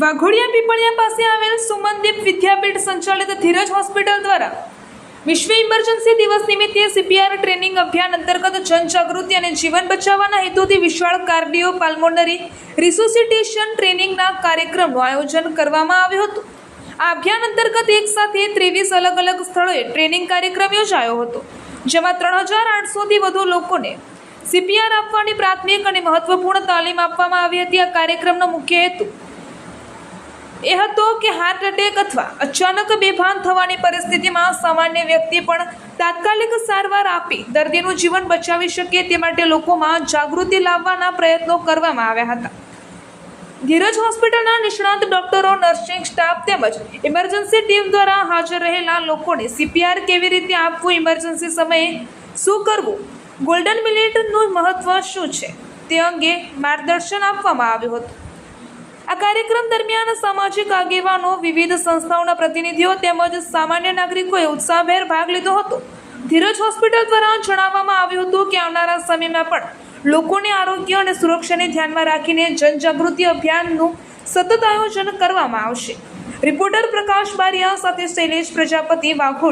વાઘોડિયા પીપળિયા પાસે આવેલ સુમનદીપ વિદ્યાપીઠ સંચાલિત ધીરજ હોસ્પિટલ દ્વારા વિશ્વ ઇમરજન્સી દિવસ નિમિત્તે સીપીઆર ટ્રેનિંગ અભિયાન અંતર્ગત જનજાગૃતિ અને જીવન બચાવવાના હેતુથી વિશાળ કાર્ડિયો પાલ્મોનરી રિસોસિટેશન ટ્રેનિંગના કાર્યક્રમનું આયોજન કરવામાં આવ્યું હતું। આ અભિયાન અંતર્ગત એક સાથે 23 અલગ અલગ સ્થળોએ ટ્રેનિંગ કાર્યક્રમ યોજાયો હતો, જેમાં 3800થી વધુ લોકોને સીપીઆર આપવાની પ્રાથમિક અને મહત્વપૂર્ણ તાલીમ આપવામાં આવી હતી। આ કાર્યક્રમનો મુખ્ય હેતુ એ હતો કે હાર્ટ એટેક અથવા અચાનક બેભાન થવાની પરિસ્થિતિમાં સામાન્ય વ્યક્તિ પણ તાત્કાલિક સારવાર આપી દર્દીનું જીવન બચાવી શકે તે માટે લોકોમાં જાગૃતિ લાવવાના પ્રયત્નો કરવામાં આવ્યા હતા। ધીરજ હોસ્પિટલના નિષ્ણાત ડોક્ટરો, નર્સિંગ સ્ટાફ તેમજ ઇમરજન્સી ટીમ દ્વારા હાજર રહેલા લોકોને સીપીઆર કેવી રીતે આપવું, ઇમરજન્સી સમયે શું કરવું, ગોલ્ડન મિનિટનું મહત્વ શું છે તે અંગે માર્ગદર્શન આપવામાં આવ્યું હતું। આ કાર્યક્રમ દરમિયાન સામાજિક આગેવાનો, વિવિધ સંસ્થાઓના પ્રતિનિધિઓ તેમજ સામાન્ય નાગરિકોએ ઉત્સાહભેર ભાગ લીધો હતો। ધીરજ હોસ્પિટલ દ્વારા જણાવવામાં આવ્યું હતું કે આવનારા સમયમાં પણ લોકોને આરોગ્ય અને સુરક્ષાને ધ્યાનમાં રાખીને જનજાગૃતિ અભિયાનનું સતત આયોજન કરવામાં આવશે। રિપોર્ટર પ્રકાશ બારિયા સાથે શૈલેષ પ્રજાપતિ, વાઘોડિયા।